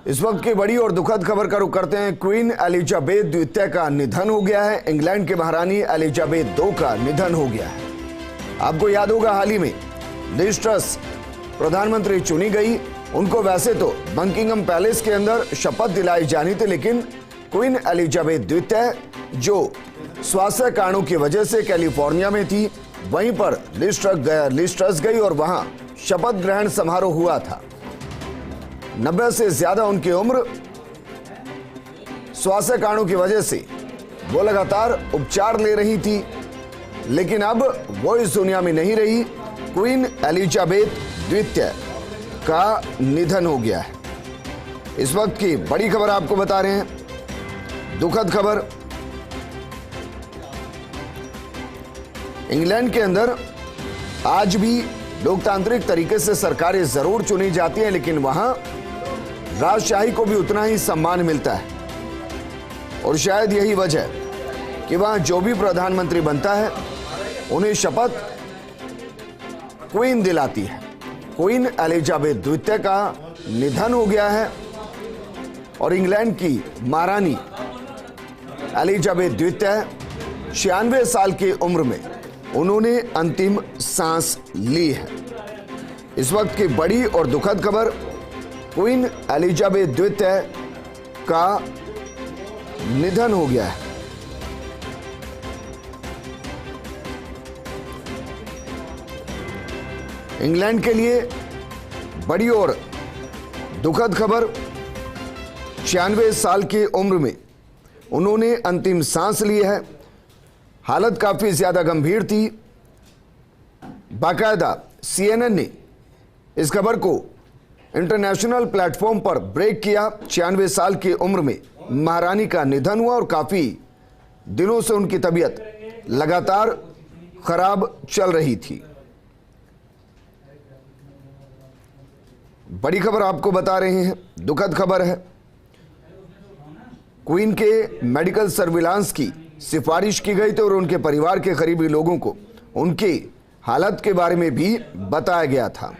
इस वक्त की बड़ी और दुखद खबर का रुख करते हैं। क्वीन एलिजाबेथ द्वितीय का निधन हो गया है। इंग्लैंड की महारानी एलिजाबेथ II का निधन हो गया है। आपको याद होगा, हाल ही में लिज ट्रस प्रधानमंत्री चुनी गई। उनको वैसे तो बकिंघम पैलेस के अंदर शपथ दिलाई जानी थी, लेकिन क्वीन एलिजाबेथ द्वितीय जो स्वास्थ्य कारणों की वजह से कैलिफोर्निया में थी, वहीं पर लिज ट्रस गई और वहां शपथ ग्रहण समारोह हुआ था। 90 से ज्यादा उनकी उम्र, स्वास्थ्य कारणों की वजह से वो लगातार उपचार ले रही थी, लेकिन अब वो इस दुनिया में नहीं रही। क्वीन एलिजाबेथ द्वितीय का निधन हो गया है। इस वक्त की बड़ी खबर आपको बता रहे हैं, दुखद खबर। इंग्लैंड के अंदर आज भी लोकतांत्रिक तरीके से सरकारें जरूर चुनी जाती हैं, लेकिन वहां राजशाही को भी उतना ही सम्मान मिलता है। और शायद यही वजह है कि वहां जो भी प्रधानमंत्री बनता है उन्हें शपथ क्वीन दिलाती है। क्वीन एलिजाबेथ द्वितीय का निधन हो गया है और इंग्लैंड की महारानी एलिजाबेथ द्वितीय 96 साल की उम्र में उन्होंने अंतिम सांस ली है। इस वक्त की बड़ी और दुखद खबर, क्वीन एलिजाबेथ द्वितीय का निधन हो गया है। इंग्लैंड के लिए बड़ी और दुखद खबर, 96 साल की उम्र में उन्होंने अंतिम सांस ली है। हालत काफी ज्यादा गंभीर थी। बाकायदा CNN ने इस खबर को इंटरनेशनल प्लेटफॉर्म पर ब्रेक किया। 96 साल की उम्र में महारानी का निधन हुआ और काफी दिनों से उनकी तबीयत लगातार खराब चल रही थी। बड़ी खबर आपको बता रहे हैं, दुखद खबर है। क्वीन के मेडिकल सर्विलांस की सिफारिश की गई थी और उनके परिवार के करीबी लोगों को उनकी हालत के बारे में भी बताया गया था।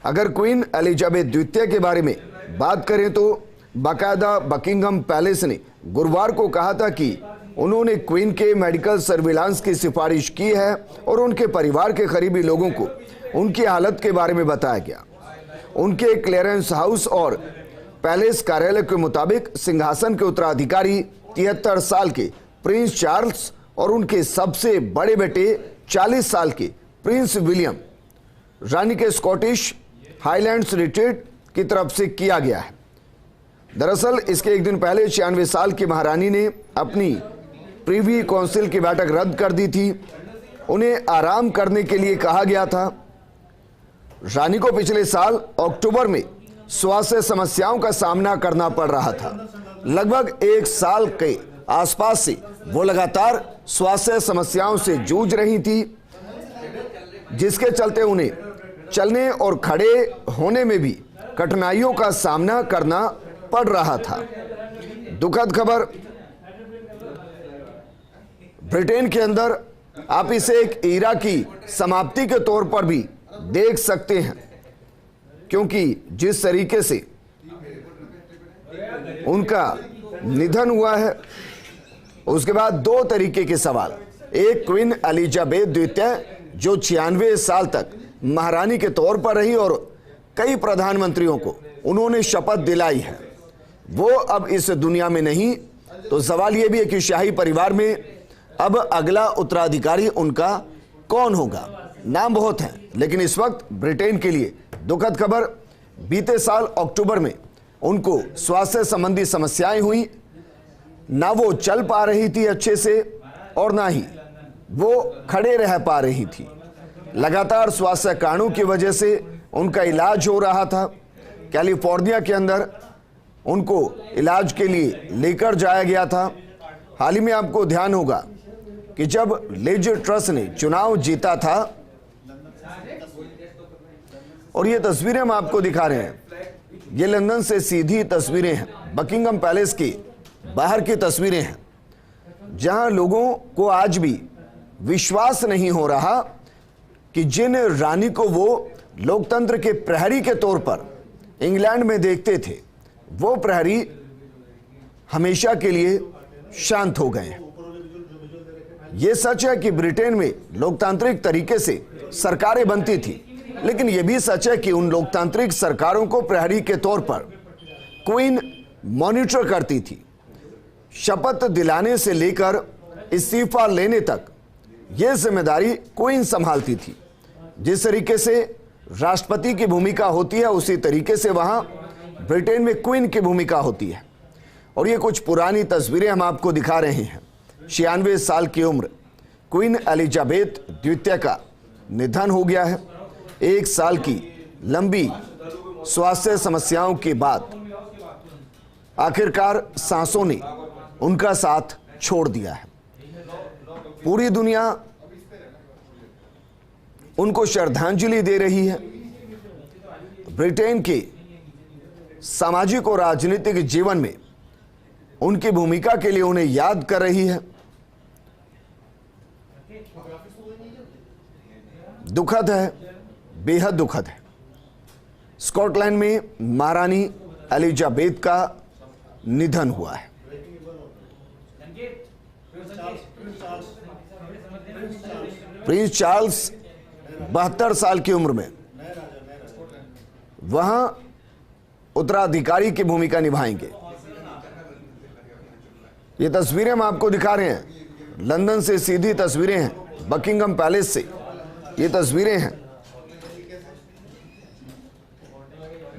अगर क्वीन एलिजाबेथ द्वितीय के बारे में बात करें तो बाकायदा बकिंघम पैलेस ने गुरुवार को कहा था कि उन्होंने क्वीन के मेडिकल सर्विलांस की सिफारिश की है और उनके परिवार के करीबी लोगों को उनकी हालत के बारे में बताया गया। उनके क्लियरेंस हाउस और पैलेस कार्यालय के मुताबिक सिंहासन के उत्तराधिकारी 73 साल के प्रिंस चार्ल्स और उनके सबसे बड़े बेटे 40 साल के प्रिंस विलियम रानी के स्कॉटिश हाईलैंड्स रिट्रीट की तरफ से किया गया है। दरअसल इसके एक दिन पहले 96 साल की महारानी ने अपनी प्रीवी काउंसिल की बैठक रद्द कर दी थी। उन्हें आराम करने के लिए कहा गया था। रानी को पिछले साल अक्टूबर में स्वास्थ्य समस्याओं का सामना करना पड़ रहा था। लगभग एक साल के आसपास से वो लगातार स्वास्थ्य समस्याओं से जूझ रही थी, जिसके चलते उन्हें चलने और खड़े होने में भी कठिनाइयों का सामना करना पड़ रहा था। दुखद खबर, ब्रिटेन के अंदर आप इसे एक ईरा की समाप्ति के तौर पर भी देख सकते हैं, क्योंकि जिस तरीके से उनका निधन हुआ है उसके बाद दो तरीके के सवाल। एक, क्वीन एलिजाबेथ द्वितीय जो 96 साल तक महारानी के तौर पर रही और कई प्रधानमंत्रियों को उन्होंने शपथ दिलाई है, वो अब इस दुनिया में नहीं, तो सवाल यह भी है कि शाही परिवार में अब अगला उत्तराधिकारी उनका कौन होगा। नाम बहुत हैं, लेकिन इस वक्त ब्रिटेन के लिए दुखद खबर, बीते साल अक्टूबर में उनको स्वास्थ्य संबंधी समस्याएं हुई। ना वो चल पा रही थी अच्छे से और ना ही वो खड़े रह पा रही थी। लगातार स्वास्थ्य कारणों की वजह से उनका इलाज हो रहा था। कैलिफोर्निया के अंदर उनको इलाज के लिए लेकर जाया गया था। हाल ही में आपको ध्यान होगा कि जब लिज ट्रस ने चुनाव जीता था, और ये तस्वीरें हम आपको दिखा रहे हैं, ये लंदन से सीधी तस्वीरें हैं, बकिंघम पैलेस की बाहर की तस्वीरें हैं, जहां लोगों को आज भी विश्वास नहीं हो रहा कि जिन रानी को वो लोकतंत्र के प्रहरी के तौर पर इंग्लैंड में देखते थे वो प्रहरी हमेशा के लिए शांत हो गए हैं। यह सच है कि ब्रिटेन में लोकतांत्रिक तरीके से सरकारें बनती थी, लेकिन यह भी सच है कि उन लोकतांत्रिक सरकारों को प्रहरी के तौर पर क्वीन मॉनिटर करती थी। शपथ दिलाने से लेकर इस्तीफा लेने तक यह जिम्मेदारी क्वीन संभालती थी। जिस तरीके से राष्ट्रपति की भूमिका होती है, उसी तरीके से वहां ब्रिटेन में क्वीन की भूमिका होती है। और ये कुछ पुरानी तस्वीरें हम आपको दिखा रहे हैं। 96 साल की उम्र क्वीन एलिजाबेथ द्वितीय का निधन हो गया है। 1 साल की लंबी स्वास्थ्य समस्याओं के बाद आखिरकार सांसों ने उनका साथ छोड़ दिया है। पूरी दुनिया उनको श्रद्धांजलि दे रही है। ब्रिटेन के सामाजिक और राजनीतिक जीवन में उनकी भूमिका के लिए उन्हें याद कर रही है। दुखद है, बेहद दुखद है। स्कॉटलैंड में महारानी एलिजाबेथ का निधन हुआ है। प्रिंस चार्ल्स 72 साल की उम्र में वहां उत्तराधिकारी की भूमिका निभाएंगे। ये तस्वीरें हम आपको दिखा रहे हैं, लंदन से सीधी तस्वीरें हैं, बकिंगम पैलेस से ये तस्वीरें हैं।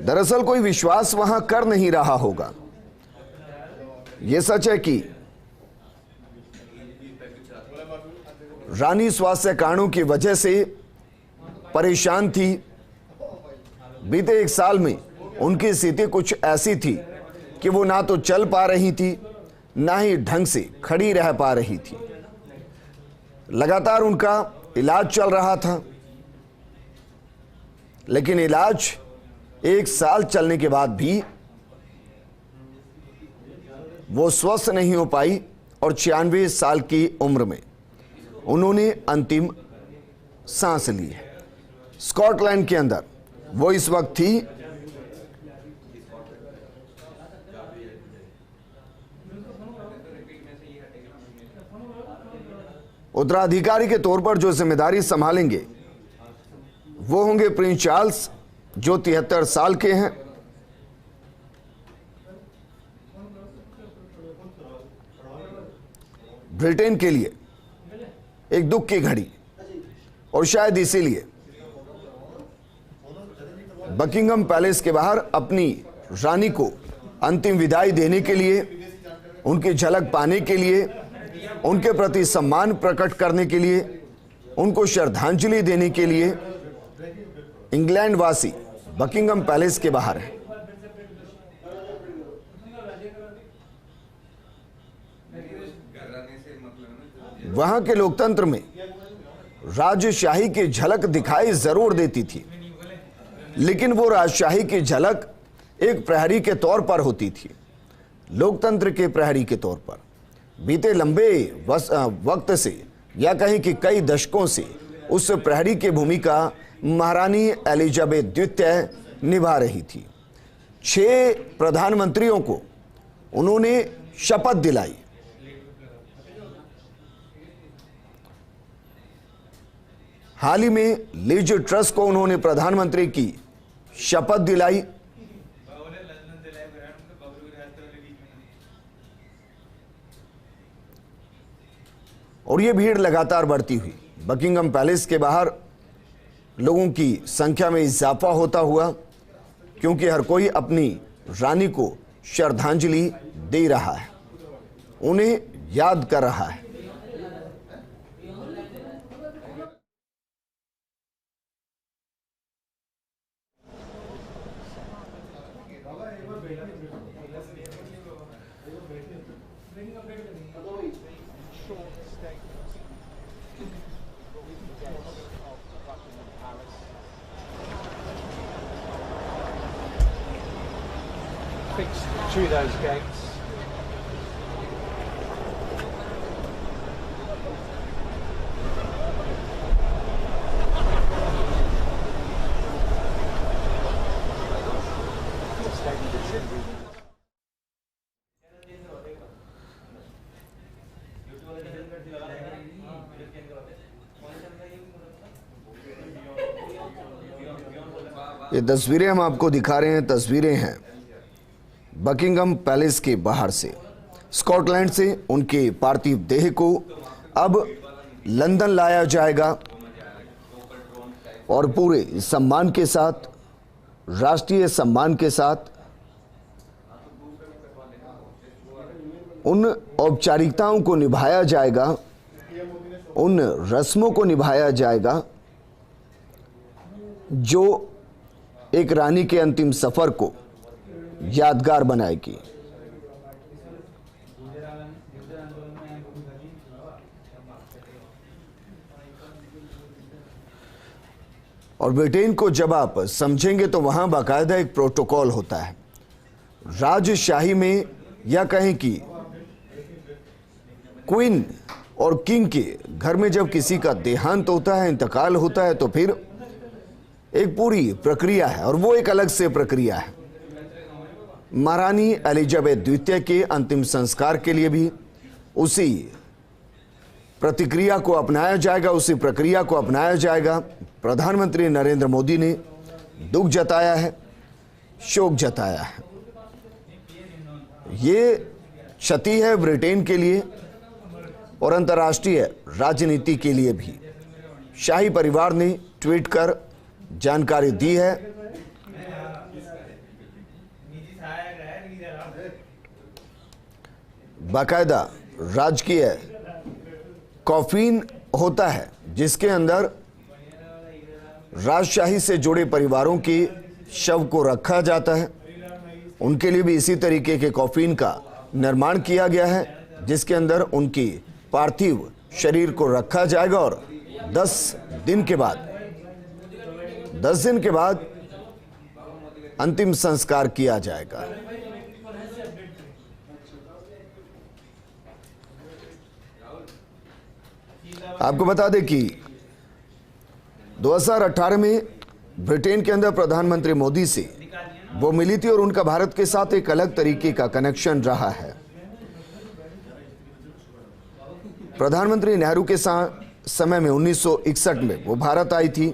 दरअसल कोई विश्वास वहां कर नहीं रहा होगा। यह सच है कि रानी स्वास्थ्य कारणों की वजह से परेशान थी। बीते 1 साल में उनकी स्थिति कुछ ऐसी थी कि वो ना तो चल पा रही थी, ना ही ढंग से खड़ी रह पा रही थी। लगातार उनका इलाज चल रहा था, लेकिन इलाज 1 साल चलने के बाद भी वो स्वस्थ नहीं हो पाई और 96 साल की उम्र में उन्होंने अंतिम सांस ली है। स्कॉटलैंड के अंदर वो इस वक्त थी। उत्तराधिकारी के तौर पर जो जिम्मेदारी संभालेंगे वो होंगे प्रिंस चार्ल्स, जो 73 साल के हैं। ब्रिटेन के लिए एक दुख की घड़ी, और शायद इसीलिए बकिंगम पैलेस के बाहर अपनी रानी को अंतिम विदाई देने के लिए, उनकी झलक पाने के लिए, उनके प्रति सम्मान प्रकट करने के लिए, उनको श्रद्धांजलि देने के लिए इंग्लैंड वासी बकिंगम पैलेस के बाहर हैं। वहां के लोकतंत्र में राजशाही की झलक दिखाई जरूर देती थी, लेकिन वो राजशाही की झलक एक प्रहरी के तौर पर होती थी, लोकतंत्र के प्रहरी के तौर पर। बीते लंबे वक्त से, या कहें कि कई दशकों से, उस प्रहरी की भूमिका महारानी एलिजाबेथ द्वितीय निभा रही थी। 6 प्रधानमंत्रियों को उन्होंने शपथ दिलाई। हाल ही में लिज ट्रस को उन्होंने प्रधानमंत्री की शपथ दिलाई। और ये भीड़ लगातार बढ़ती हुई बकिंगम पैलेस के बाहर लोगों की संख्या में इजाफा होता हुआ, क्योंकि हर कोई अपनी रानी को श्रद्धांजलि दे रहा है, उन्हें याद कर रहा है। Through those gates. ये तस्वीरें हम आपको दिखा रहे हैं, तस्वीरें हैं बकिंगम पैलेस के बाहर से। स्कॉटलैंड से उनके पार्थिव देह को अब लंदन लाया जाएगा और पूरे सम्मान के साथ, राष्ट्रीय सम्मान के साथ उन औपचारिकताओं को निभाया जाएगा, उन रस्मों को निभाया जाएगा जो एक रानी के अंतिम सफर को यादगार बनाएगी। और ब्रिटेन को जब आप समझेंगे तो वहां बाकायदा एक प्रोटोकॉल होता है। राजशाही में या कहें कि क्वीन और किंग के घर में जब किसी का देहांत होता है, इंतकाल होता है, तो फिर एक पूरी प्रक्रिया है और वो एक अलग से प्रक्रिया है। महारानी एलिजाबेथ द्वितीय के अंतिम संस्कार के लिए भी उसी प्रतिक्रिया को अपनाया जाएगा, उसी प्रक्रिया को अपनाया जाएगा। प्रधानमंत्री नरेंद्र मोदी ने दुख जताया है, शोक जताया है। ये क्षति है ब्रिटेन के लिए और अंतर्राष्ट्रीय राजनीति के लिए भी। शाही परिवार ने ट्वीट कर जानकारी दी है। बाकायदा राजकीय कॉफिन होता है जिसके अंदर राजशाही से जुड़े परिवारों के शव को रखा जाता है। उनके लिए भी इसी तरीके के कॉफिन का निर्माण किया गया है जिसके अंदर उनकी पार्थिव शरीर को रखा जाएगा और 10 दिन के बाद अंतिम संस्कार किया जाएगा। आपको बता दें कि 2018 में ब्रिटेन के अंदर प्रधानमंत्री मोदी से वो मिली थी और उनका भारत के साथ एक अलग तरीके का कनेक्शन रहा है। प्रधानमंत्री नेहरू के समय में 1961 में वो भारत आई थी।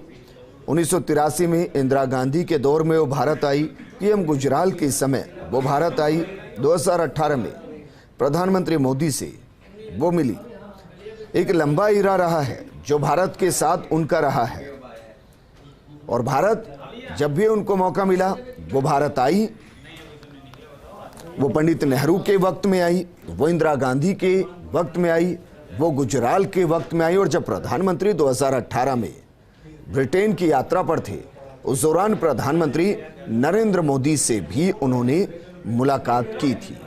1983 में इंदिरा गांधी के दौर में वो भारत आई। पीएम गुजराल के समय वो भारत आई। 2018 में प्रधानमंत्री मोदी से वो मिली। एक लंबा इरा रहा है जो भारत के साथ उनका रहा है और भारत जब भी उनको मौका मिला वो भारत आई। वो पंडित नेहरू के वक्त में आई, वो इंदिरा गांधी के वक्त में आई, वो गुजराल के वक्त में आई और जब प्रधानमंत्री 2018 में ब्रिटेन की यात्रा पर थे उस दौरान प्रधानमंत्री नरेंद्र मोदी से भी उन्होंने मुलाकात की थी।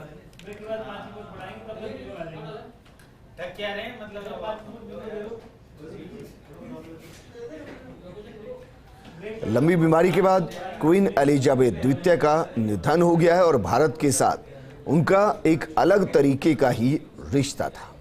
लंबी बीमारी के बाद क्वीन एलिजाबेथ द्वितीय का निधन हो गया है और भारत के साथ उनका एक अलग तरीके का ही रिश्ता था।